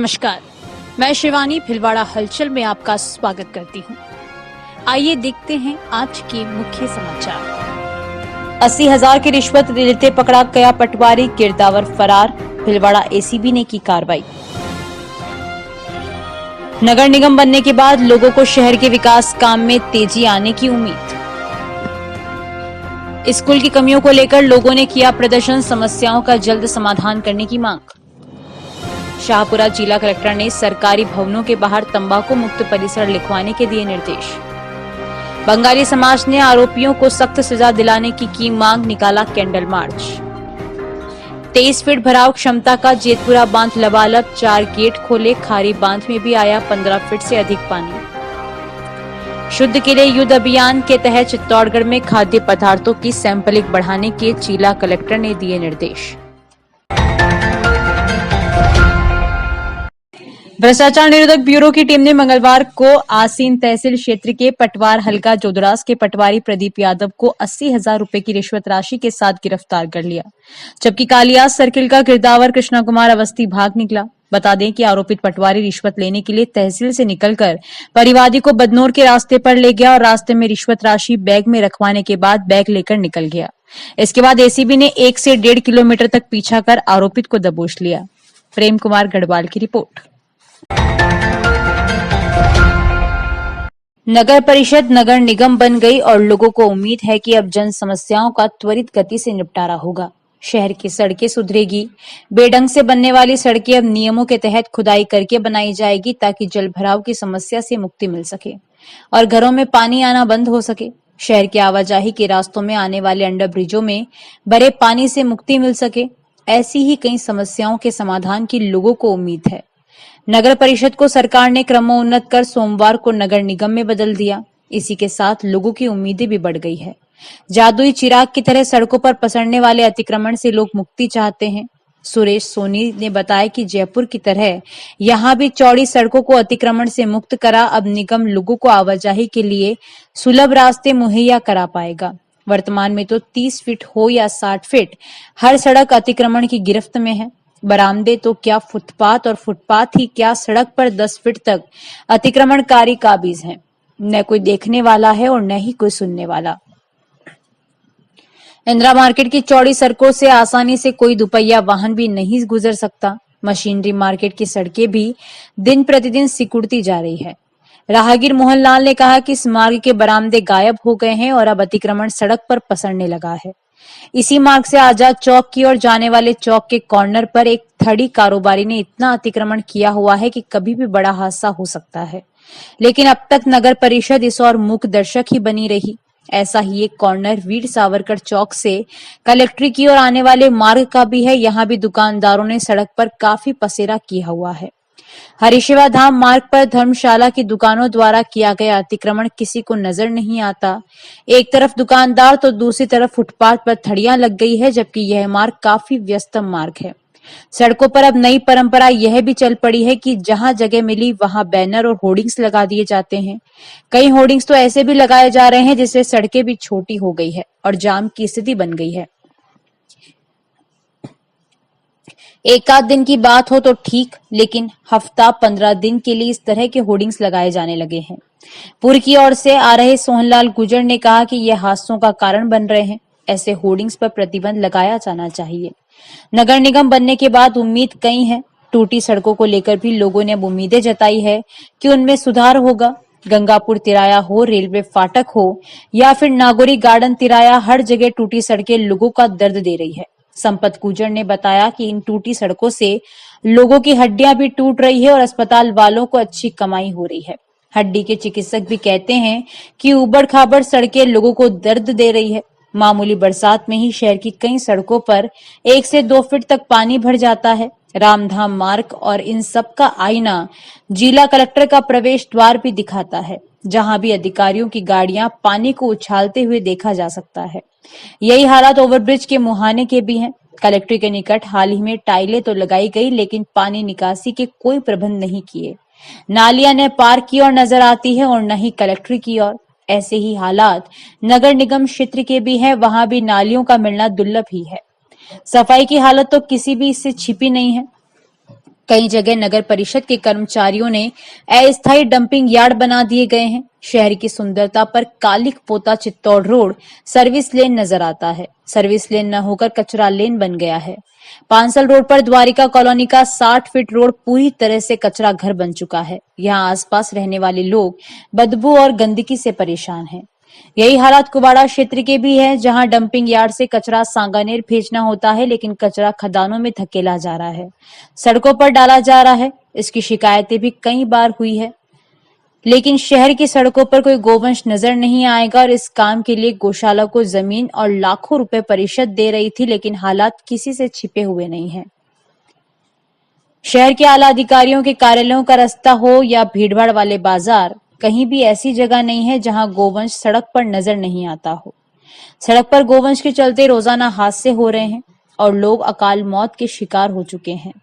नमस्कार, मैं शिवानी भिलवाड़ा हलचल में आपका स्वागत करती हूँ। आइए देखते हैं आज के मुख्य समाचार। 80,000 की रिश्वत लेते पकड़ा गया पटवारी, गिरदावर फरार, भिलवाड़ा एसीबी ने की कार्रवाई। नगर निगम बनने के बाद लोगों को शहर के विकास काम में तेजी आने की उम्मीद। स्कूल की कमियों को लेकर लोगों ने किया प्रदर्शन, समस्याओं का जल्द समाधान करने की मांग। शाहपुरा जिला कलेक्टर ने सरकारी भवनों के बाहर तंबाकू मुक्त परिसर लिखवाने के दिए निर्देश। बंगाली समाज ने आरोपियों को सख्त सजा दिलाने की मांग, निकाला कैंडल मार्च। 23 फीट भराव क्षमता का जेतपुरा बांध लबालब, 4 गेट खोले, खारी बांध में भी आया 15 फीट से अधिक पानी। शुद्ध के लिए युद्ध अभियान के तहत चित्तौड़गढ़ में खाद्य पदार्थों की सैंपलिंग बढ़ाने के जिला कलेक्टर ने दिए निर्देश। भ्रष्टाचार निरोधक ब्यूरो की टीम ने मंगलवार को आसीन तहसील क्षेत्र के पटवार हल्का जोदरास के पटवारी प्रदीप यादव को 80,000 रुपए की रिश्वत राशि के साथ गिरफ्तार कर लिया, जबकि कालियास सर्किल का गिरदावर कृष्णा कुमार अवस्थी भाग निकला। बता दें कि आरोपित पटवारी रिश्वत लेने के लिए तहसील से निकलकर परिवादी को बदनौर के रास्ते पर ले गया और रास्ते में रिश्वत राशि बैग में रखवाने के बाद बैग लेकर निकल गया। इसके बाद एसीबी ने 1 से 1.5 किलोमीटर तक पीछा कर आरोपित को दबोच लिया। प्रेम कुमार गढ़वाल की रिपोर्ट। नगर परिषद नगर निगम बन गई और लोगों को उम्मीद है कि अब जन समस्याओं का त्वरित गति से निपटारा होगा। शहर की सड़कें सुधरेगी। बेढंग से बनने वाली सड़कें अब नियमों के तहत खुदाई करके बनाई जाएगी ताकि जल भराव की समस्या से मुक्ति मिल सके और घरों में पानी आना बंद हो सके। शहर के आवाजाही के रास्तों में आने वाले अंडर ब्रिजों में भरे पानी से मुक्ति मिल सके। ऐसी ही कई समस्याओं के समाधान की लोगों को उम्मीद है। नगर परिषद को सरकार ने क्रमोन्नत कर सोमवार को नगर निगम में बदल दिया। इसी के साथ लोगों की उम्मीदें भी बढ़ गई है। जादुई चिराग की तरह सड़कों पर पसरने वाले अतिक्रमण से लोग मुक्ति चाहते हैं। सुरेश सोनी ने बताया कि जयपुर की तरह यहां भी चौड़ी सड़कों को अतिक्रमण से मुक्त करा अब निगम लोगों को आवाजाही के लिए सुलभ रास्ते मुहैया करा पाएगा। वर्तमान में तो 30 फीट हो या 60 फीट हर सड़क अतिक्रमण की गिरफ्त में है। बरामदे तो क्या फुटपाथ और फुटपाथ ही क्या सड़क पर 10 फीट तक अतिक्रमणकारी काबिज हैं। न कोई देखने वाला है और न ही कोई सुनने वाला। इंदिरा मार्केट की चौड़ी सड़कों से आसानी से कोई दुपहिया वाहन भी नहीं गुजर सकता। मशीनरी मार्केट की सड़कें भी दिन प्रतिदिन सिकुड़ती जा रही है। राहगीर मोहन लाल ने कहा कि इस मार्ग के बरामदे गायब हो गए हैं और अब अतिक्रमण सड़क पर पसरने लगा है। इसी मार्ग से आजाद चौक की ओर जाने वाले चौक के कॉर्नर पर एक थड़ी कारोबारी ने इतना अतिक्रमण किया हुआ है कि कभी भी बड़ा हादसा हो सकता है, लेकिन अब तक नगर परिषद इस और मूक दर्शक ही बनी रही। ऐसा ही एक कॉर्नर वीर सावरकर चौक से कलेक्ट्री की ओर आने वाले मार्ग का भी है। यहाँ भी दुकानदारों ने सड़क पर काफी पसेरा किया हुआ है। हरिशिवा धाम मार्ग पर धर्मशाला की दुकानों द्वारा किया गया अतिक्रमण किसी को नजर नहीं आता। एक तरफ दुकानदार तो दूसरी तरफ फुटपाथ पर थड़ियां लग गई है, जबकि यह मार्ग काफी व्यस्तम मार्ग है। सड़कों पर अब नई परंपरा यह भी चल पड़ी है कि जहां जगह मिली वहां बैनर और होर्डिंग्स लगा दिए जाते हैं। कई होर्डिंग्स तो ऐसे भी लगाए जा रहे हैं जिससे सड़कें भी छोटी हो गई है और जाम की स्थिति बन गई है। एक आध दिन की बात हो तो ठीक, लेकिन हफ्ता 15 दिन के लिए इस तरह के होर्डिंग्स लगाए जाने लगे हैं। पुर की ओर से आ रहे सोहनलाल गुर्जर ने कहा कि यह हादसों का कारण बन रहे हैं। ऐसे होर्डिंग्स पर प्रतिबंध लगाया जाना चाहिए। नगर निगम बनने के बाद उम्मीद कई है। टूटी सड़कों को लेकर भी लोगों ने अब उम्मीदें जताई है कि उनमें सुधार होगा। गंगापुर तिराया हो, रेलवे फाटक हो या फिर नागौरी गार्डन तिराया, हर जगह टूटी सड़कें लोगों का दर्द दे रही है। संपत गुर्जर ने बताया कि इन टूटी सड़कों से लोगों की हड्डियां भी टूट रही है और अस्पताल वालों को अच्छी कमाई हो रही है। हड्डी के चिकित्सक भी कहते हैं कि उबड़ खाबड़ सड़कें लोगों को दर्द दे रही है। मामूली बरसात में ही शहर की कई सड़कों पर 1 से 2 फीट तक पानी भर जाता है। रामधाम मार्ग और इन सब का आईना जिला कलेक्टर का प्रवेश द्वार भी दिखाता है, जहां भी अधिकारियों की गाड़ियां पानी को उछालते हुए देखा जा सकता है। यही हालात ओवरब्रिज के मुहाने के भी हैं। कलेक्ट्री के निकट हाल ही में टाइलें तो लगाई गई, लेकिन पानी निकासी के कोई प्रबंध नहीं किए। नालियां न पार्क की ओर नजर आती है और न ही कलेक्ट्री की ओर। ऐसे ही हालात नगर निगम क्षेत्र के भी हैं, वहां भी नालियों का मिलना दुर्लभ ही है। सफाई की हालत तो किसी भी इससे छिपी नहीं है। कई जगह नगर परिषद के कर्मचारियों ने अस्थायी डंपिंग यार्ड बना दिए गए हैं। शहर की सुंदरता पर कालिक पोता चित्तौड़ रोड सर्विस लेन नजर आता है। सर्विस लेन न होकर कचरा लेन बन गया है। पांसल रोड पर द्वारिका कॉलोनी का 60 फीट रोड पूरी तरह से कचरा घर बन चुका है। यहाँ आसपास रहने वाले लोग बदबू और गंदगी से परेशान हैं। यही हालात कुबाड़ा क्षेत्र के भी है, जहां डंपिंग यार्ड से कचरा सांगानेर भेजना होता है, लेकिन कचरा खदानों में धकेला जा रहा है, सड़कों पर डाला जा रहा है। इसकी शिकायतें भी कई बार हुई है, लेकिन शहर की सड़कों पर कोई गोवंश नजर नहीं आएगा। और इस काम के लिए गौशाला को जमीन और लाखों रुपए परिषद दे रही थी, लेकिन हालात किसी से छिपे हुए नहीं है। शहर के आला अधिकारियों के कार्यालयों का रास्ता हो या भीड़भाड़ वाले बाजार, कहीं भी ऐसी जगह नहीं है जहां गोवंश सड़क पर नजर नहीं आता हो। सड़क पर गोवंश के चलते रोजाना हादसे हो रहे हैं और लोग अकाल मौत के शिकार हो चुके हैं।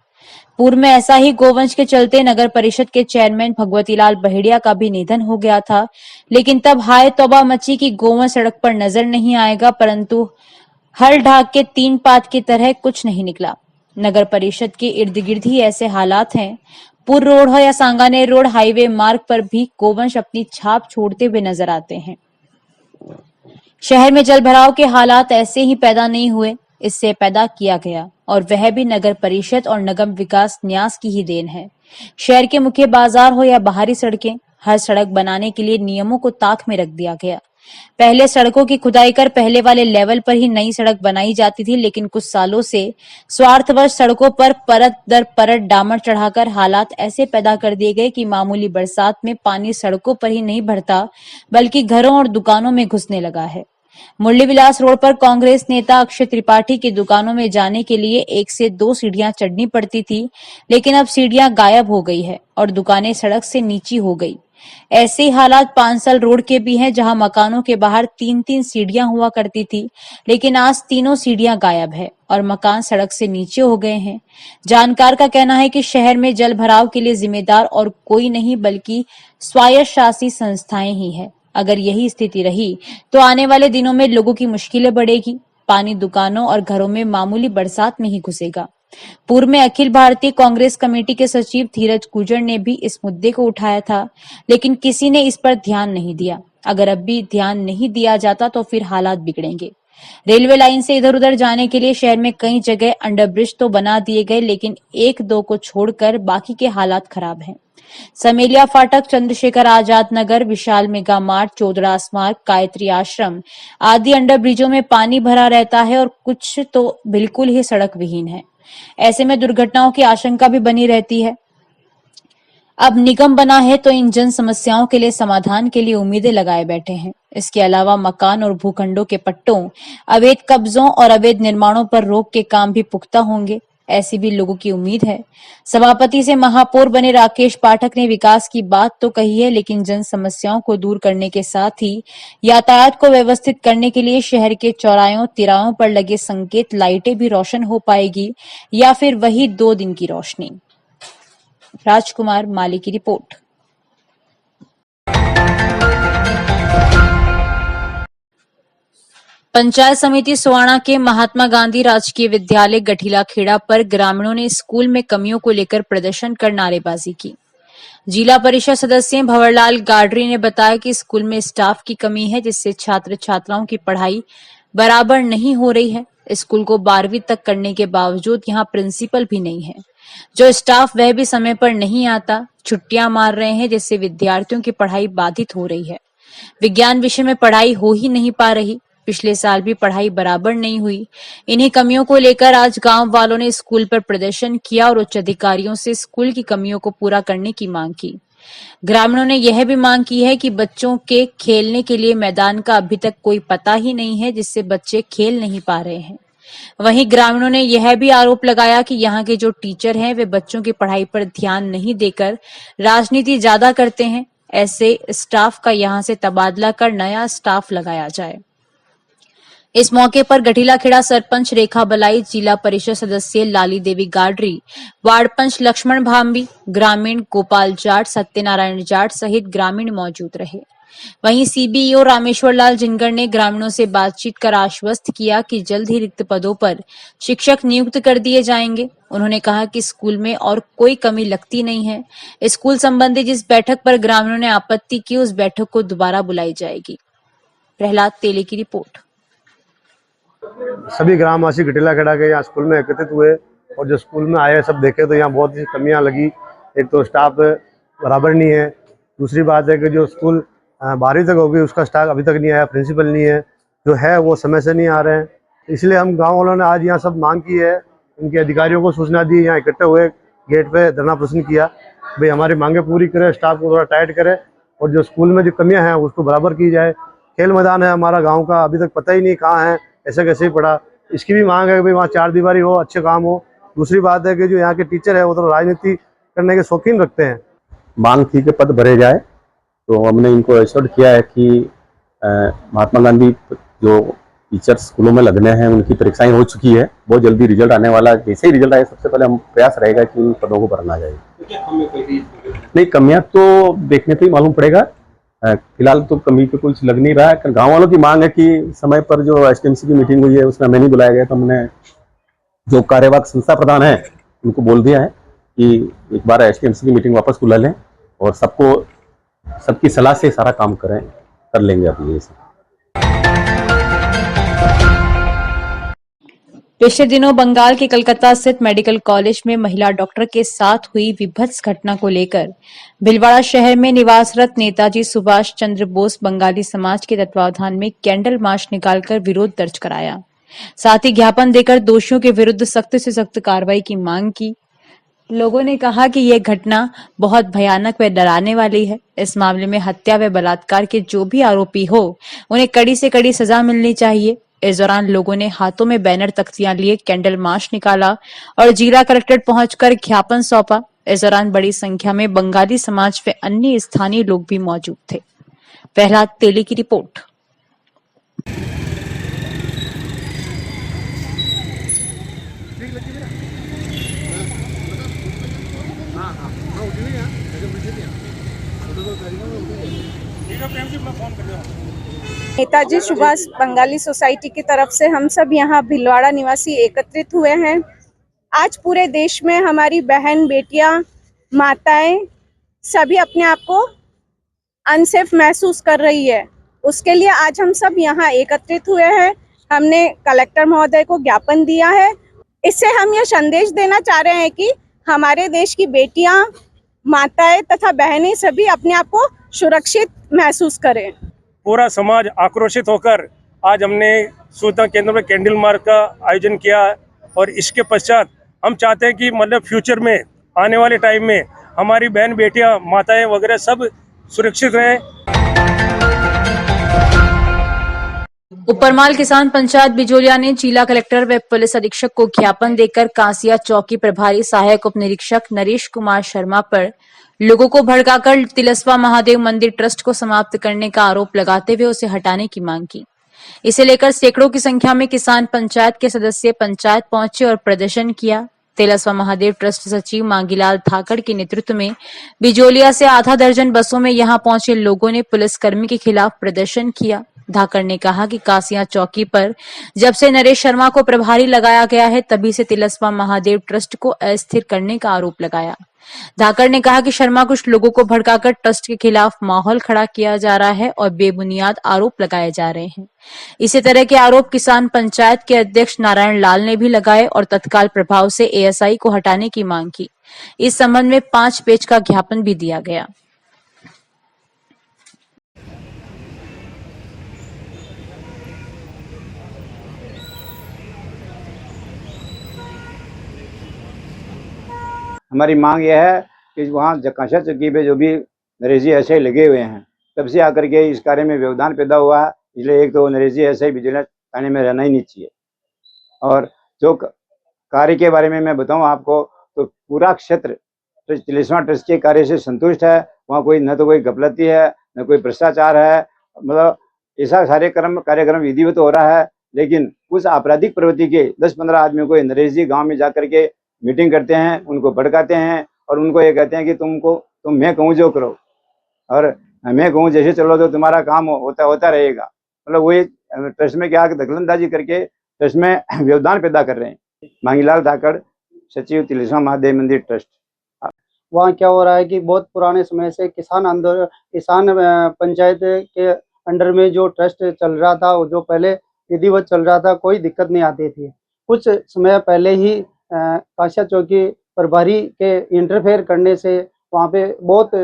पूर्व में ऐसा ही गोवंश के चलते नगर परिषद के चेयरमैन भगवतीलाल बहेड़िया का भी निधन हो गया था, लेकिन तब हाय तौबा मची कि गोवंश सड़क पर नजर नहीं आएगा, परंतु हल ढाक के 3 पात की तरह कुछ नहीं निकला। नगर परिषद के इर्द गिर्द ही ऐसे हालात हैं। पुर रोड हो या सांगानेर रोड हाईवे मार्ग पर भी गोवंश अपनी छाप छोड़ते हुए नजर आते हैं। शहर में जल भराव के हालात ऐसे ही पैदा नहीं हुए, इससे पैदा किया गया, और वह भी नगर परिषद और नगम विकास न्यास की ही देन है। शहर के मुख्य बाजार हो या बाहरी सड़कें, हर सड़क बनाने के लिए नियमों को ताक में रख दिया गया। पहले सड़कों की खुदाई कर पहले वाले लेवल पर ही नई सड़क बनाई जाती थी, लेकिन कुछ सालों से स्वार्थवश सड़कों पर परत दर परत डामर चढ़ाकर हालात ऐसे पैदा कर दिए गए कि मामूली बरसात में पानी सड़कों पर ही नहीं भरता, बल्कि घरों और दुकानों में घुसने लगा है। मुरली विलास रोड पर कांग्रेस नेता अक्षय त्रिपाठी की दुकानों में जाने के लिए 1 से 2 सीढ़ियां चढ़नी पड़ती थी, लेकिन अब सीढ़ियां गायब हो गई है और दुकानें सड़क से नीची हो गई। ऐसे ही हालात पांसल रोड के भी हैं, जहां मकानों के बाहर 3-3 सीढ़ियां हुआ करती थी, लेकिन आज तीनों सीढ़ियां गायब है और मकान सड़क से नीचे हो गए हैं। जानकार का कहना है कि शहर में जल भराव के लिए जिम्मेदार और कोई नहीं, बल्कि स्वायत्त शासी संस्थाएं ही है। अगर यही स्थिति रही तो आने वाले दिनों में लोगों की मुश्किलें बढ़ेगी। पानी दुकानों और घरों में मामूली बरसात में ही घुसेगा। पूर्व में अखिल भारतीय कांग्रेस कमेटी के सचिव धीरज गुर्जर ने भी इस मुद्दे को उठाया था, लेकिन किसी ने इस पर ध्यान नहीं दिया। अगर अब भी ध्यान नहीं दिया जाता तो फिर हालात बिगड़ेंगे। रेलवे लाइन से इधर उधर जाने के लिए शहर में कई जगह अंडरब्रिज तो बना दिए गए, लेकिन 1-2 को छोड़कर बाकी के हालात खराब हैं। समेलिया फाटक, चंद्रशेखर आजाद नगर, विशाल मेगा मार्ट, चौधरा स्मारक, गायत्री आश्रम आदि अंडरब्रिजों में पानी भरा रहता है और कुछ तो बिल्कुल ही सड़क विहीन है। ऐसे में दुर्घटनाओं की आशंका भी बनी रहती है। अब निगम बना है तो इन जन समस्याओं के लिए समाधान के लिए उम्मीदें लगाए बैठे हैं। इसके अलावा मकान और भूखंडों के पट्टों, अवैध कब्जों और अवैध निर्माणों पर रोक के काम भी पुख्ता होंगे, ऐसी भी लोगों की उम्मीद है। सभापति से महापौर बने राकेश पाठक ने विकास की बात तो कही है, लेकिन जन समस्याओं को दूर करने के साथ ही यातायात को व्यवस्थित करने के लिए शहर के चौरायों तिराहों पर लगे संकेत लाइटें भी रोशन हो पाएगी, या फिर वही 2 दिन की रोशनी। राजकुमार माली की रिपोर्ट। पंचायत समिति सोआणा के महात्मा गांधी राजकीय विद्यालय गठीला खेड़ा पर ग्रामीणों ने स्कूल में कमियों को लेकर प्रदर्शन कर नारेबाजी की। जिला परिषद सदस्य भंवरलाल गाडरी ने बताया कि स्कूल में स्टाफ की कमी है, जिससे छात्र छात्राओं की पढ़ाई बराबर नहीं हो रही है। स्कूल को 12वीं तक करने के बावजूद यहाँ प्रिंसिपल भी नहीं है। जो स्टाफ वह भी समय पर नहीं आता, छुट्टियां मार रहे हैं, जिससे विद्यार्थियों की पढ़ाई बाधित हो रही है। विज्ञान विषय में पढ़ाई हो ही नहीं पा रही। पिछले साल भी पढ़ाई बराबर नहीं हुई। इन्हीं कमियों को लेकर आज गांव वालों ने स्कूल पर प्रदर्शन किया और उच्च अधिकारियों से स्कूल की कमियों को पूरा करने की मांग की। ग्रामीणों ने यह भी मांग की है कि बच्चों के खेलने के लिए मैदान का अभी तक कोई पता ही नहीं है, जिससे बच्चे खेल नहीं पा रहे हैं। वहीं ग्रामीणों ने यह भी आरोप लगाया कि यहाँ के जो टीचर हैं वे बच्चों की पढ़ाई पर ध्यान नहीं देकर राजनीति ज्यादा करते हैं। ऐसे स्टाफ का यहाँ से तबादला कर नया स्टाफ लगाया जाए। इस मौके पर गठीला खेड़ा सरपंच रेखा बलाई, जिला परिषद सदस्य लाली देवी गाडरी, वार्ड पंच लक्ष्मण भांबी, ग्रामीण गोपाल जाट, सत्यनारायण जाट सहित ग्रामीण मौजूद रहे। वहीं सीबीईओ रामेश्वर लाल जिनगर ने ग्रामीणों से बातचीत कर आश्वस्त किया कि जल्द ही रिक्त पदों पर शिक्षक नियुक्त कर दिए जाएंगे। उन्होंने कहा कि स्कूल में और कोई कमी लगती नहीं है। स्कूल संबंधी जिस बैठक पर ग्रामीणों ने आपत्ति की, उस बैठक को दोबारा बुलाई जाएगी। प्रहलाद तेली की रिपोर्ट। सभी ग्रामवासी घटिलाखेड़ा के यहाँ स्कूल में एकत्रित हुए और जो स्कूल में आए सब देखे तो यहाँ बहुत ही कमियाँ लगी। एक तो स्टाफ बराबर नहीं है, दूसरी बात है कि जो स्कूल 12वीं तक होगी उसका स्टाफ अभी तक नहीं आया, प्रिंसिपल नहीं है, जो है वो समय से नहीं आ रहे हैं। इसलिए हम गाँव वालों ने आज यहाँ सब मांग की है, उनके अधिकारियों को सूचना दी, यहाँ इकट्ठे हुए, गेट पे धरना प्रदर्शन किया, भाई हमारी मांगे पूरी करें, स्टाफ को थोड़ा टाइट करें और जो स्कूल में जो कमियाँ हैं उसको बराबर की जाए। खेल मैदान है हमारा गाँव का, अभी तक पता ही नहीं कहाँ है, ऐसे कैसे ही पड़ा। इसकी भी मांग है कि भाई वहाँ 4 दीवारी हो, अच्छे काम हो। दूसरी बात है कि जो यहाँ के टीचर है वो तो राजनीति करने के शौकीन रखते हैं। मांग थी कि पद भरे जाए, तो हमने इनको एश्योर्ड किया है कि महात्मा गांधी जो टीचर स्कूलों में लगने हैं उनकी परीक्षाएं हो चुकी है, बहुत जल्दी रिजल्ट आने वाला है। जैसे ही रिजल्ट आए सबसे पहले हम प्रयास रहेगा कि उन पदों को भरना जाए। नहीं, कमियां तो देखने पे ही मालूम पड़ेगा, फिलहाल तो कमी तो कुछ लग नहीं रहा है। गाँव वालों की मांग है कि समय पर जो एसटीएमसी की मीटिंग हुई है उसमें हमें नहीं बुलाया गया, तो हमने जो कार्यवाहक संस्था प्रधान है उनको बोल दिया है कि एक बार एसटीएमसी की मीटिंग वापस बुला लें और सबकी सलाह से सारा काम कर लेंगे अपने से। पिछले दिनों बंगाल के कलकत्ता स्थित मेडिकल कॉलेज में महिला डॉक्टर के साथ हुई विभत्स घटना को लेकर भीलवाड़ा शहर में निवासरत नेताजी सुभाष चंद्र बोस बंगाली समाज के तत्वावधान में कैंडल मार्च निकालकर विरोध दर्ज कराया। साथ ही ज्ञापन देकर दोषियों के विरुद्ध सख्त से सख्त कार्रवाई की मांग की। लोगों ने कहा कि यह घटना बहुत भयानक व डराने वाली है। इस मामले में हत्या व बलात्कार के जो भी आरोपी हो उन्हें कड़ी से कड़ी सजा मिलनी चाहिए। इस दौरान लोगों ने हाथों में बैनर तख्तियां लिए कैंडल मार्च निकाला और जिला कलेक्ट्रेट पहुंचकर ज्ञापन सौंपा। इस दौरान बड़ी संख्या में बंगाली समाज व अन्य स्थानीय लोग भी मौजूद थे। प्रहलाद तेली की रिपोर्ट। नेताजी सुभाष बंगाली सोसाइटी की तरफ से हम सब यहाँ भीलवाड़ा निवासी एकत्रित हुए हैं। आज पूरे देश में हमारी बहन, बेटियां, माताएं सभी अपने आप को अनसेफ महसूस कर रही है। उसके लिए आज हम सब यहाँ एकत्रित हुए हैं। हमने कलेक्टर महोदय को ज्ञापन दिया है। इससे हम यह संदेश देना चाह रहे हैं कि हमारे देश की बेटियां, माताएं तथा बहनें सभी अपने आप को सुरक्षित महसूस करें। पूरा समाज आक्रोशित होकर आज हमने सूचना केंद्र में कैंडल मार्च का आयोजन किया और इसके पश्चात हम चाहते हैं कि मतलब फ्यूचर में आने वाले टाइम में हमारी बहन, बेटियां, माताएं वगैरह सब सुरक्षित रहें। उपरमाल किसान पंचायत बिजोलिया ने जिला कलेक्टर व पुलिस अधीक्षक को ज्ञापन देकर कांसिया चौकी प्रभारी सहायक उप निरीक्षक नरेश कुमार शर्मा पर लोगों को भड़काकर तिलस्वा महादेव मंदिर ट्रस्ट को समाप्त करने का आरोप लगाते हुए उसे हटाने की मांग की। इसे लेकर सैकड़ों की संख्या में किसान पंचायत के सदस्य पंचायत पहुंचे और प्रदर्शन किया। तिलस्वा महादेव ट्रस्ट सचिव मांगीलाल धाकड़ के नेतृत्व में बिजोलिया से आधा दर्जन बसों में यहां पहुंचे लोगों ने पुलिसकर्मी के खिलाफ प्रदर्शन किया। धाकड़ ने कहा कि कासिया चौकी पर जब से नरेश शर्मा को प्रभारी लगाया गया है तभी से तिलस्वा महादेव ट्रस्ट को अस्थिर करने का आरोप लगाया। धाकड़ ने कहा कि शर्मा कुछ लोगों को भड़काकर ट्रस्ट के खिलाफ माहौल खड़ा किया जा रहा है और बेबुनियाद आरोप लगाए जा रहे हैं। इसी तरह के आरोप किसान पंचायत के अध्यक्ष नारायण लाल ने भी लगाए और तत्काल प्रभाव से एएसआई को हटाने की मांग की। इस संबंध में 5 पेज का ज्ञापन भी दिया गया। हमारी मांग यह है कि वहाँ कांसिया चौकी पे जो भी नरेश जी एसआई लगे हुए हैं तब से आकर के इस कार्य में व्यवधान पैदा हुआ है। इसलिए एक तो नरेश जी एसआई बिजली थाने में रहना ही नहीं चाहिए। और जो कार्य के बारे में मैं बताऊं आपको तो पूरा क्षेत्र तिलस्वा ट्रस्ट के कार्य से संतुष्ट है। वहाँ कोई न तो कोई गफलती है न कोई भ्रष्टाचार है, मतलब ऐसा सारे कार्यक्रम विधिवत हो रहा है। लेकिन उस आपराधिक प्रवृत्ति के 10-15 आदमियों को नरेश जी गाँव में जाकर के मीटिंग करते हैं, उनको भड़काते हैं और उनको ये कहते हैं कि तुम मैं कहूँ जो करो। और मैं कहूँ जैसे चलो तो तुम्हारा काम होता होता रहेगा, मतलब वही ट्रस्ट में क्या दखलंदाजी करके ट्रस्ट में व्यवधान पैदा कर रहे हैं। मांगीलाल धाकड़, सचिव तिलेश्वर महादेव मंदिर ट्रस्ट। वहाँ क्या हो रहा है कि बहुत पुराने समय से किसान आंदोलन, किसान पंचायत के अंडर में जो ट्रस्ट चल रहा था, जो पहले विधिवत चल रहा था, कोई दिक्कत नहीं आती थी। कुछ समय पहले ही काशा चौकी प्रभारी के इंटरफेयर करने से वहाँ पे बहुत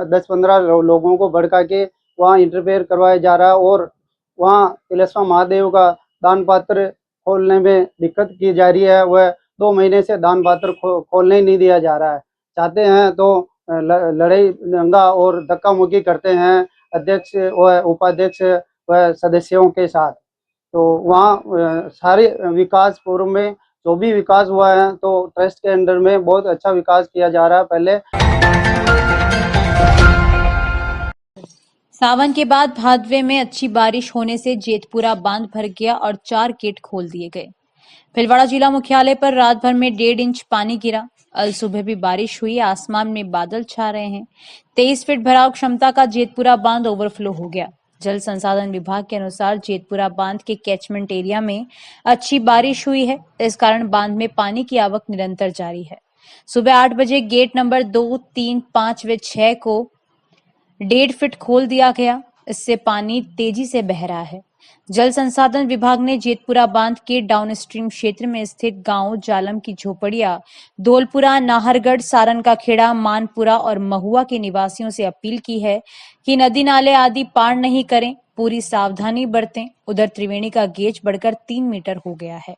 10-15 लोगों को भड़का के वहाँ इंटरफेयर करवाया जा रहा है और वहाँ तिलेश्वर महादेव का दान पात्र खोलने में दिक्कत की जा रही है। वह 2 महीने से दान पात्र खोलने ही नहीं दिया जा रहा है। चाहते हैं तो लड़ाई दंगा और धक्का मुक्की करते हैं अध्यक्ष व उपाध्यक्ष व सदस्यों के साथ। तो वहाँ सारे विकास पूर्व में जो भी विकास हुआ है तो ट्रस्ट के अंडर में बहुत अच्छा विकास किया जा रहा है। पहले सावन के बाद भादवे में अच्छी बारिश होने से जेतपुरा बांध भर गया और 4 गेट खोल दिए गए। भीलवाड़ा जिला मुख्यालय पर रात भर में 1.5 इंच पानी गिरा। अल सुबह भी बारिश हुई। आसमान में बादल छा रहे हैं। 23 फीट भराव क्षमता का जेतपुरा बांध ओवरफ्लो हो गया। जल संसाधन विभाग के अनुसार जेतपुरा बांध के कैचमेंट एरिया में अच्छी बारिश हुई है। इस कारण बांध में पानी की आवक निरंतर जारी है। सुबह 8 बजे गेट नंबर 2, 3, 5 व 6 को 1.5 फीट खोल दिया गया। इससे पानी तेजी से बह रहा है। जल संसाधन विभाग ने जेतपुरा बांध के डाउनस्ट्रीम क्षेत्र में स्थित गांव जालम की झोपड़िया, धौलपुरा, नाहरगढ़, सारन का खेड़ा, मानपुरा और महुआ के निवासियों से अपील की है कि नदी नाले आदि पार नहीं करें, पूरी सावधानी बरतें। उधर त्रिवेणी का गेज बढ़कर 3 मीटर हो गया है।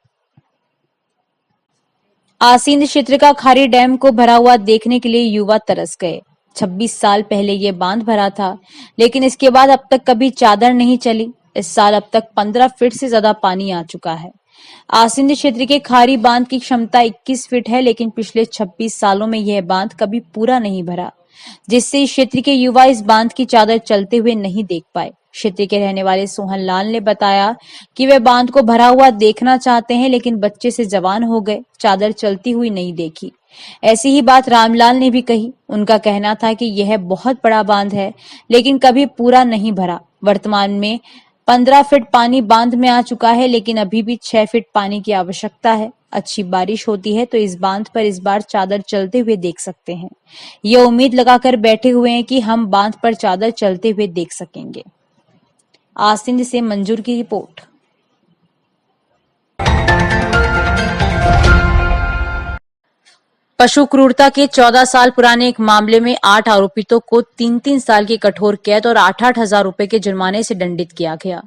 आसींद क्षेत्र का खारी डैम को भरा हुआ देखने के लिए युवा तरस गए। 26 साल पहले ये बांध भरा था, लेकिन इसके बाद अब तक कभी चादर नहीं चली। इस साल अब तक 15 फीट से ज्यादा पानी आ चुका है। आसींद क्षेत्र के खारी बांध की क्षमता 21 फीट है, लेकिन पिछले 26 सालों में यह बांध कभी पूरा नहीं भरा, जिससे इस क्षेत्र के युवा इस बांध की चादर चलते हुए नहीं देख पाए। क्षेत्र के रहने वाले सोहन लाल ने बताया कि वे बांध को भरा हुआ देखना चाहते हैं, लेकिन बच्चे से जवान हो गए, चादर चलती हुई नहीं देखी। ऐसी ही बात रामलाल ने भी कही। उनका कहना था कि यह बहुत बड़ा बांध है, लेकिन कभी पूरा नहीं भरा। वर्तमान में 15 फीट पानी बांध में आ चुका है, लेकिन अभी भी 6 फीट पानी की आवश्यकता है। अच्छी बारिश होती है तो इस बांध पर इस बार चादर चलते हुए देख सकते हैं। ये उम्मीद लगाकर बैठे हुए हैं कि हम बांध पर चादर चलते हुए देख सकेंगे। आसिंद से मंजूर की रिपोर्ट। पशु क्रूरता के 14 साल पुराने एक मामले में 8 आरोपितों को 3-3 साल की कठोर कैद और 8-8 हजार रुपए के जुर्माने से दंडित किया गया।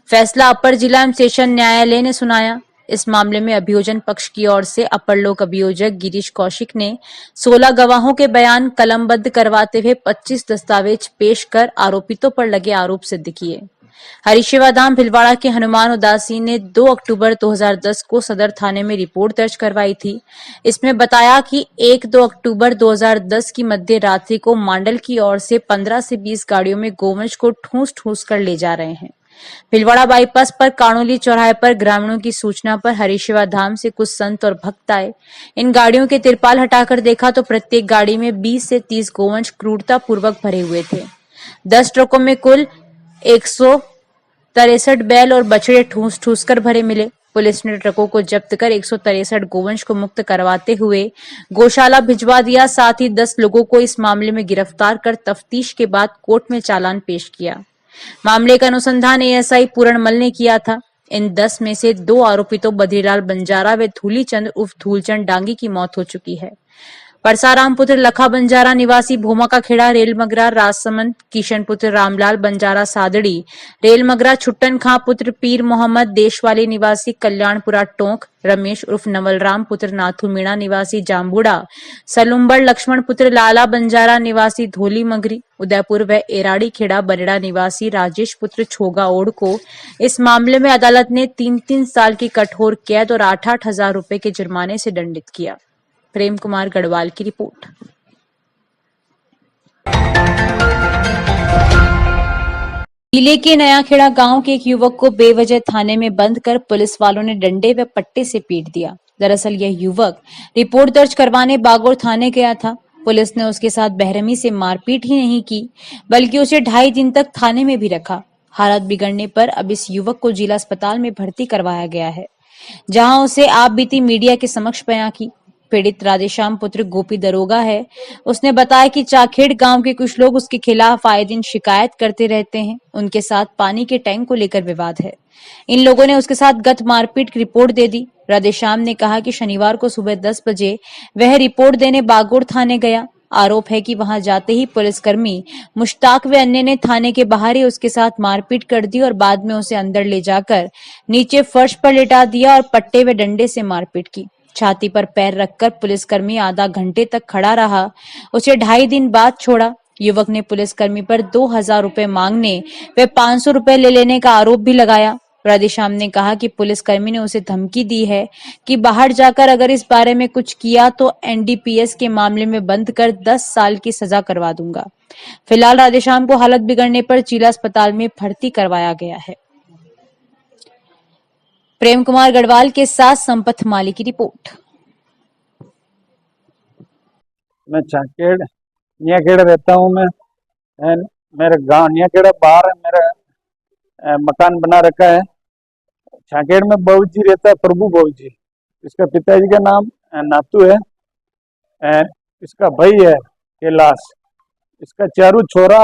फैसला अपर जिला एवं सेशन न्यायालय ने सुनाया। इस मामले में अभियोजन पक्ष की ओर से अपर लोक अभियोजक गिरीश कौशिक ने 16 गवाहों के बयान कलमबद्ध करवाते हुए 25 दस्तावेज पेश कर आरोपितों पर लगे आरोप सिद्ध किए। हरिशिवाधाम भिलवाड़ा के हनुमान उदासी ने 2 अक्टूबर 2010 को सदर थाने में रिपोर्ट दर्ज करवाई थी। इसमें बताया कि 1-2 अक्टूबर 2010 की मध्य रात्रि को मांडल की ओर से 15 से 20 गाड़ियों में गोवंश को ठूस कर ले जा रहे हैं। भिलवाड़ा बाईपास पर कानोली चौराहे पर ग्रामीणों की सूचना पर हरिशिवाधाम से कुछ संत और भक्त आए। इन गाड़ियों के तिरपाल हटाकर देखा तो प्रत्येक गाड़ी में 20 से 30 गोवंश क्रूरता पूर्वक भरे हुए थे। 10 ट्रकों में कुल 163 बैल और बछड़े ठूस कर भरे मिले। पुलिस ने ट्रकों को जब्त कर 163 गोवंश को मुक्त करवाते हुए गौशाला भिजवा दिया। साथ ही 10 लोगों को इस मामले में गिरफ्तार कर तफ्तीश के बाद कोर्ट में चालान पेश किया। मामले का अनुसंधान एएसआई पूरणमल ने किया था। इन 10 में से 2 आरोपितों बद्रीलाल बंजारा व धूलीचंद उर्फ धूलचंद डांगी की मौत हो चुकी है। परसाराम पुत्र लखा बंजारा निवासी भोमा का खेड़ा रेलमगरा राजसमंद, किशन पुत्र रामलाल बंजारा सादड़ी रेलमगरा, छुट्टन खां पुत्र पीर मोहम्मद देशवाली निवासी कल्याणपुरा टोंक, रमेश उर्फ नवलराम पुत्र नाथू मीणा निवासी जाम्बुड़ा, सलुम्बर लक्ष्मण पुत्र लाला बंजारा निवासी धोली मगरी उदयपुर व एराड़ी खेड़ा बरेड़ा निवासी राजेश पुत्र छोगा ओढ़ को इस मामले में अदालत ने 3-3 साल की कठोर कैद और 8-8 हजार रुपए के जुर्माने से दंडित किया। प्रेम कुमार गढ़वाल की रिपोर्ट। जिले के नयाखेड़ा गांव के एक युवक को बेवजह थाने में बंद कर पुलिस वालों ने डंडे व पट्टे से पीट दिया। दरअसल यह युवक रिपोर्ट दर्ज करवाने बागौर थाने गया था। पुलिस ने उसके साथ बेरहमी से मारपीट ही नहीं की, बल्कि उसे 2.5 दिन तक थाने में भी रखा। हालत बिगड़ने पर अब इस युवक को जिला अस्पताल में भर्ती करवाया गया है, जहां उसे आप बीती मीडिया के समक्ष बयां की। पीड़ित राधेश्याम पुत्र गोपी दरोगा है। उसने बताया कि चाखेड़ गांव के कुछ लोग उसके खिलाफ आए दिन शिकायत करते रहते हैं। उनके साथ पानी के टैंक को लेकर विवाद है। इन लोगों ने उसके साथ गत मारपीट की रिपोर्ट दे दी। राधेश्याम ने कहा कि शनिवार को सुबह 10 बजे वह रिपोर्ट देने बागोड़ थाने गया। आरोप है कि वहां जाते ही पुलिसकर्मी मुश्ताक व अन्य ने थाने के बाहर ही उसके साथ मारपीट कर दी और बाद में उसे अंदर ले जाकर नीचे फर्श पर लिटा दिया और पट्टे व डंडे से मारपीट की। छाती पर पैर रखकर पुलिसकर्मी आधा घंटे तक खड़ा रहा। उसे 2.5 दिन बाद छोड़ा। युवक ने पुलिसकर्मी पर 2,000 रुपए मांगने व 500 रुपए ले लेने का आरोप भी लगाया। राधेश्याम ने कहा कि पुलिसकर्मी ने उसे धमकी दी है कि बाहर जाकर अगर इस बारे में कुछ किया तो एनडीपीएस के मामले में बंद कर 10 साल की सजा करवा दूंगा। फिलहाल राधेश्याम को हालत बिगड़ने पर जिला अस्पताल में भर्ती करवाया गया है। प्रेम कुमार गढ़वाल के साथ संपत माली की रिपोर्ट। मैं चाकेड़ नियाखेड़ा रहता हूँ मैं। मेरे गांव नियाखेड़ा बाहर मेरा मकान बना रखा है। चाकेड़ में बहू जी रहता है, प्रभु बहू जी। इसका पिताजी का नाम नातू है। इसका भाई है कैलाश। इसका चारू छोरा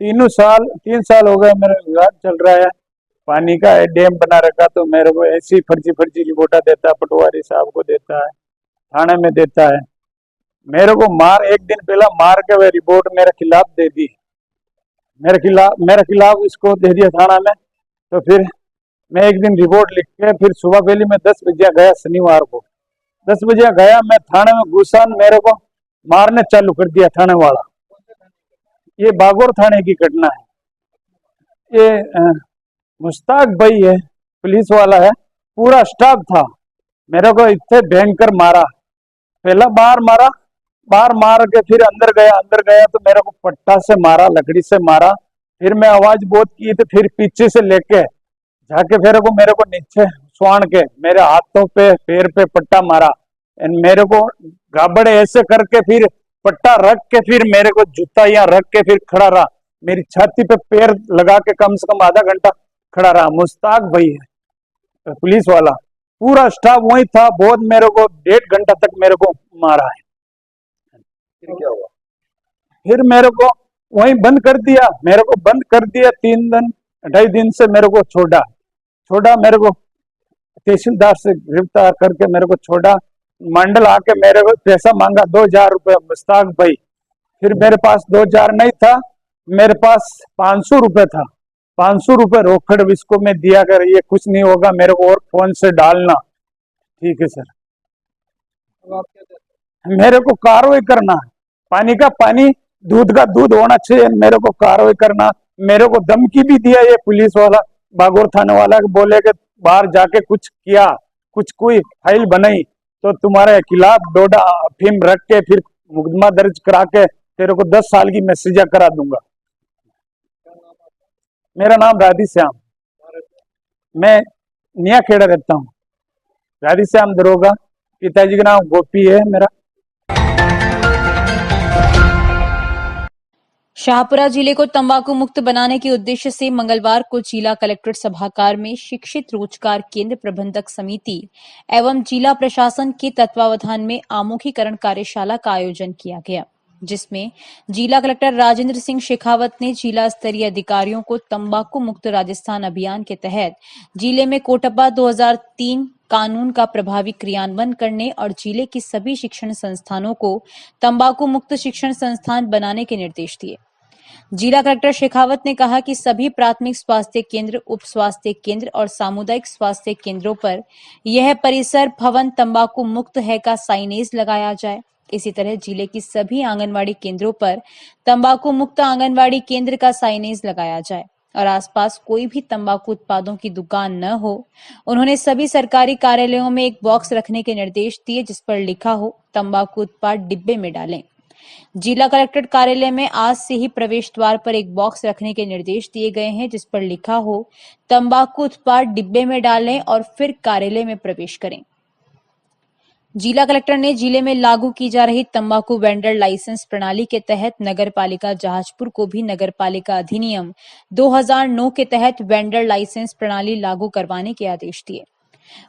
3 साल हो गए मेरा विवाद चल रहा है। पानी का डैम बना रखा तो मेरे को ऐसी फर्जी रिपोर्टा देता है, पटवारी साहब को देता है, थाने में देता है। मेरे को एक दिन पहला मार के वह रिपोर्ट मेरे खिलाफ दे दी। मेरे खिलाफ इसको दे दिया थाना में। तो फिर मैं एक दिन रिपोर्ट लिख के फिर सुबह पहले मैं 10 बजे गया, शनिवार को 10 बजे गया मैं थाने में घुसा। मेरे को मारने चालू कर दिया थाने वाला। ये बागोर थाने की घटना है। ये मुश्ताक भाई है, पुलिस वाला है, पूरा स्टाफ था। मेरे को इतने भयंकर मारा। पहला बार मार के फिर अंदर गया तो मेरे को पट्टा से मारा, लकड़ी से मारा। फिर मैं आवाज बहुत की तो फिर पीछे से लेके जाके मेरे को नीचे स्वान के मेरे हाथों पे पैर पे पट्टा मारा। मेरे को गाबड़े ऐसे करके फिर पट्टा रख के फिर मेरे को जूता यहाँ रख के फिर खड़ा रहा। मेरी छाती पे पैर लगा के कम से कम आधा घंटा खड़ा रहा। मुश्ताक भाई है पुलिस वाला, पूरा स्टाफ वही था। बहुत मेरे को 1.5 घंटा तक मेरे को मारा है। फिर क्या हुआ? फिर मेरे को वही बंद कर दिया। 3 दिन 2.5 दिन से मेरे को छोड़ा। मेरे को तहसीलदार से गिरफ्तार करके मेरे को छोड़ा। मंडल आके मेरे को पैसा मांगा 2,000 रुपये मुश्ताक भाई। फिर मेरे पास 2,000 नहीं था, मेरे पास 500 रुपये था। 500 रुपये रोकड़ इसको मैं दिया कर, ये कुछ नहीं होगा, मेरे को और फोन से डालना। ठीक है सर। मेरे को कार्रवाई करना, पानी का पानी, दूध का दूध होना चाहिए। मेरे को कार्रवाई करना। मेरे को धमकी भी दिया ये पुलिस वाला, बागोर थाने वाला, बोले कि बाहर जाके कुछ किया, कोई फाइल बनाई तो तुम्हारे खिलाफ डोडा अफीम रख के फिर मुकदमा दर्ज करा के तेरे को 10 साल की मैं सजा करा दूंगा। मेरा नाम राधेश्याम, मैं नियाखेड़ा रहता हूँ। राधेश्याम दरोगा, पिताजी का नाम गोपी है मेरा। शाहपुरा जिले को तंबाकू मुक्त बनाने के उद्देश्य से मंगलवार को जिला कलेक्ट्रेट सभागार में शिक्षित रोजगार केंद्र प्रबंधक समिति एवं जिला प्रशासन के तत्वावधान में आमुखीकरण कार्यशाला का आयोजन किया गया, जिसमें जिला कलेक्टर राजेंद्र सिंह शेखावत ने जिला स्तरीय अधिकारियों को तंबाकू मुक्त राजस्थान अभियान के तहत जिले में कोटपा 2003 कानून का प्रभावी क्रियान्वयन करने और जिले की सभी शिक्षण संस्थानों को तंबाकू मुक्त शिक्षण संस्थान बनाने के निर्देश दिए। जिला कलेक्टर शेखावत ने कहा कि सभी प्राथमिक स्वास्थ्य केंद्र, उप स्वास्थ्य केंद्र और सामुदायिक स्वास्थ्य केंद्रों पर यह परिसर भवन तंबाकू मुक्त है का साइनेज लगाया जाए। इसी तरह जिले की सभी आंगनवाड़ी केंद्रों पर तंबाकू मुक्त आंगनवाड़ी केंद्र का साइनेज लगाया जाए और आसपास कोई भी तंबाकू उत्पादों की दुकान न हो। उन्होंने सभी सरकारी कार्यालयों में एक बॉक्स रखने के निर्देश दिए जिस पर लिखा हो तंबाकू उत्पाद डिब्बे में डालें। जिला कलेक्टर कार्यालय में आज से ही प्रवेश द्वार पर एक बॉक्स रखने के निर्देश दिए गए हैं जिस पर लिखा हो तंबाकू उत्पाद डिब्बे में डालें और फिर कार्यालय में प्रवेश करें। जिला कलेक्टर ने जिले में लागू की जा रही तंबाकू वेंडर लाइसेंस प्रणाली के तहत नगरपालिका जहाजपुर को भी नगरपालिका अधिनियम 2009 के तहत वेंडर लाइसेंस प्रणाली लागू करवाने के आदेश दिए।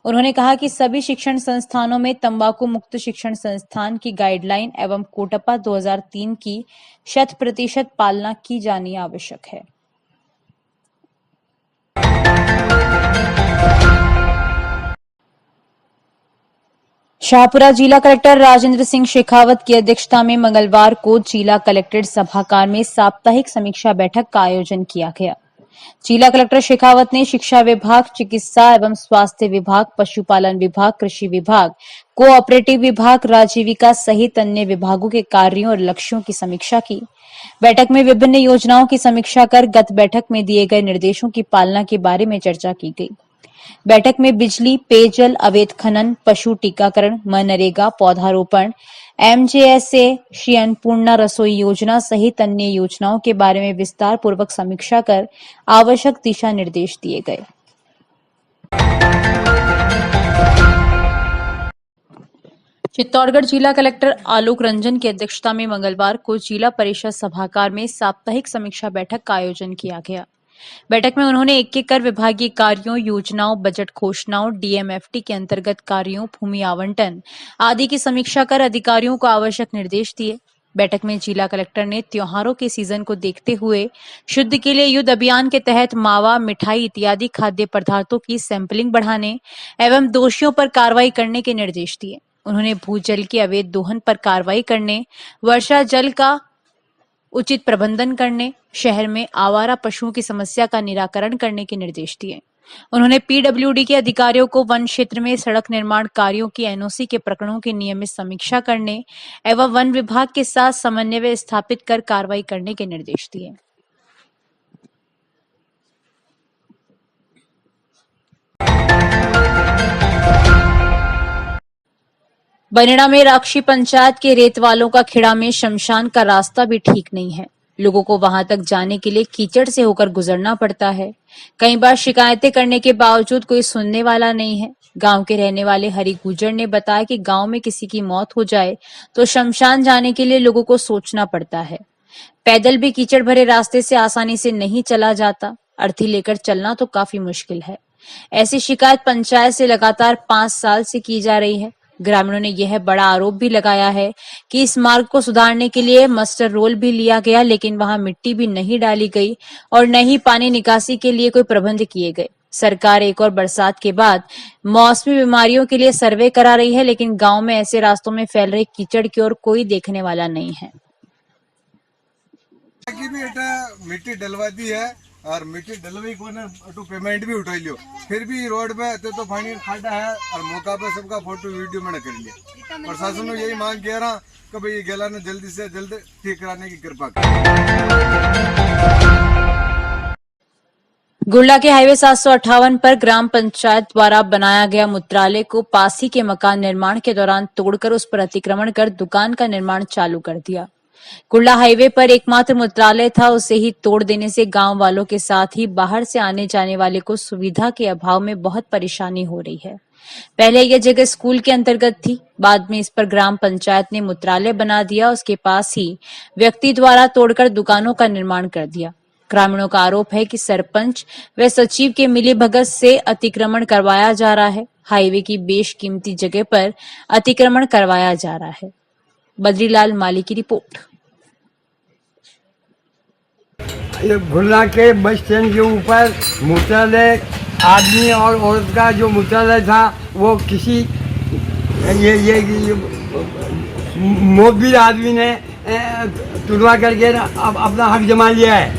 उन्होंने कहा कि सभी शिक्षण संस्थानों में तंबाकू मुक्त शिक्षण संस्थान की गाइडलाइन एवं कोटपा 2003 की 100% पालना की जानी आवश्यक है। शाहपुरा जिला कलेक्टर राजेंद्र सिंह शेखावत की अध्यक्षता में मंगलवार को जिला कलेक्ट्रेट सभागार में साप्ताहिक समीक्षा बैठक का आयोजन किया गया। जिला कलेक्टर शेखावत ने शिक्षा विभाग, चिकित्सा एवं स्वास्थ्य विभाग, पशुपालन विभाग, कृषि विभाग, कोऑपरेटिव विभाग, राजीविका सहित अन्य विभागों के कार्यों और लक्ष्यों की समीक्षा की। बैठक में विभिन्न योजनाओं की समीक्षा कर गत बैठक में दिए गए निर्देशों की पालना के बारे में चर्चा की गई। बैठक में बिजली, पेयजल, अवैध खनन, पशु टीकाकरण, मनरेगा, पौधारोपण, MJSA, श्री अन्नपूर्णा रसोई योजना सहित अन्य योजनाओं के बारे में विस्तार पूर्वक समीक्षा कर आवश्यक दिशा निर्देश दिए गए। चित्तौड़गढ़ जिला कलेक्टर आलोक रंजन की अध्यक्षता में मंगलवार को जिला परिषद सभागार में साप्ताहिक समीक्षा बैठक का आयोजन किया गया। बैठक में उन्होंने एक कर विभागीय कार्यों, योजनाओं, बजट घोषणाओं, DMFT के अंतर्गत कार्यों, भूमि आवंटन आदि की समीक्षा कर अधिकारियों को आवश्यक निर्देश दिए। बैठक में जिला कलेक्टर ने त्योहारों के सीजन को देखते हुए शुद्ध के लिए युद्ध अभियान के तहत मावा, मिठाई इत्यादि खाद्य पदार्थों की सैंपलिंग बढ़ाने एवं दोषियों पर कार्रवाई करने के निर्देश दिए। उन्होंने भूजल के अवैध दोहन पर कार्रवाई करने, वर्षा जल का उचित प्रबंधन करने, शहर में आवारा पशुओं की समस्या का निराकरण करने के निर्देश दिए। उन्होंने PWD के अधिकारियों को वन क्षेत्र में सड़क निर्माण कार्यों की NOC के प्रकरणों की नियमित समीक्षा करने एवं वन विभाग के साथ समन्वय स्थापित कर कार्रवाई करने के निर्देश दिए। बनेड़ा में राक्षी पंचायत के रेतवालों का खेड़ा में शमशान का रास्ता भी ठीक नहीं है। लोगों को वहां तक जाने के लिए कीचड़ से होकर गुजरना पड़ता है। कई बार शिकायतें करने के बावजूद कोई सुनने वाला नहीं है। गांव के रहने वाले हरि गुजर ने बताया कि गांव में किसी की मौत हो जाए तो शमशान जाने के लिए लोगों को सोचना पड़ता है। पैदल भी कीचड़ भरे रास्ते से आसानी से नहीं चला जाता। अर्थी लेकर चलना तो काफी मुश्किल है। ऐसी शिकायत पंचायत से लगातार 5 साल से की जा रही है। ग्रामीणों ने यह बड़ा आरोप भी लगाया है कि इस मार्ग को सुधारने के लिए मास्टर रोल भी लिया गया, लेकिन वहां मिट्टी भी नहीं डाली गई और न ही पानी निकासी के लिए कोई प्रबंध किए गए। सरकार एक और बरसात के बाद मौसमी बीमारियों के लिए सर्वे करा रही है, लेकिन गांव में ऐसे रास्तों में फैल रहे कीचड़ की ओर कोई देखने वाला नहीं है। भी मिट्टी डलवा दी है और मिट्टी डलवाई को ना तो पेमेंट भी उठा लियो, फिर भी रोड पे तो पानी खाड़ा है और मौका पे सबका फोटो वीडियो मैंने कर लिया। प्रशासन ने यही मांग किया रहा कि भाई ये गला ने जल्दी से जल्द ठीक कराने की कृपा करें। गुड़ला के हाईवे 758 पर ग्राम पंचायत द्वारा बनाया गया मूत्रालय को पास ही के मकान निर्माण के दौरान तोड़कर उस पर अतिक्रमण कर दुकान का निर्माण चालू कर दिया। गुड़ला हाईवे पर एकमात्र मूत्रालय था, उसे ही तोड़ देने से गांव वालों के साथ ही बाहर से आने जाने वाले को सुविधा के अभाव में बहुत परेशानी हो रही है। पहले यह जगह स्कूल के अंतर्गत थी, बाद में इस पर ग्राम पंचायत ने मूत्रालय बना दिया। उसके पास ही व्यक्ति द्वारा तोड़कर दुकानों का निर्माण कर दिया। ग्रामीणों का आरोप है कि सरपंच व सचिव के मिलीभगत से अतिक्रमण करवाया जा रहा है। हाईवे की बेशकीमती जगह पर अतिक्रमण करवाया जा रहा है। बद्रीलाल माली की रिपोर्ट। गुड़ला के बस स्टैंड के ऊपर मूत्रालय, आदमी और औरत का जो मूत्रालय था वो किसी ये मोबिल आदमी ने तुड़वा करके अब अपना हक जमा लिया है,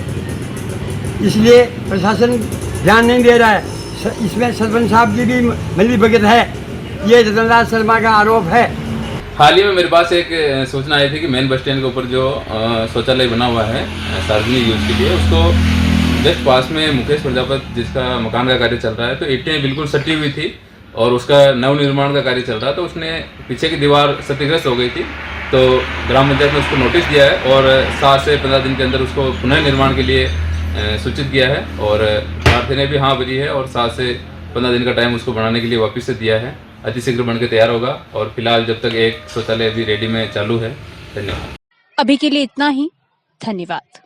इसलिए प्रशासन ध्यान नहीं दे रहा है। इसमें सरपंच साहब की भी मिलीभगत है, ये रतनलाल शर्मा का आरोप है। हाल ही में मेरे पास एक सूचना आई थी कि मेन बस स्टैंड के ऊपर जो शौचालय बना हुआ है सार्वजनिक यूज के लिए, उसको जस्ट पास में मुकेश प्रजापति जिसका मकान का कार्य चल रहा है, तो ईंटें बिल्कुल सटी हुई थी और उसका नवनिर्माण का कार्य चल रहा था। उसने पीछे की दीवार क्षतिग्रस्त हो गई थी, तो ग्राम पंचायत ने उसको नोटिस दिया है और 7 से 15 दिन के अंदर उसको पुनः निर्माण के लिए सूचित किया है और प्रार्थना भी हाँ भरी है और 7 से 15 दिन का टाइम उसको बनाने के लिए वापस से दिया है। अतिशीघ्र बनकर तैयार होगा। और फिलहाल जब तक एक शौचालय अभी रेडी में चालू है। धन्यवाद। अभी के लिए इतना ही। धन्यवाद।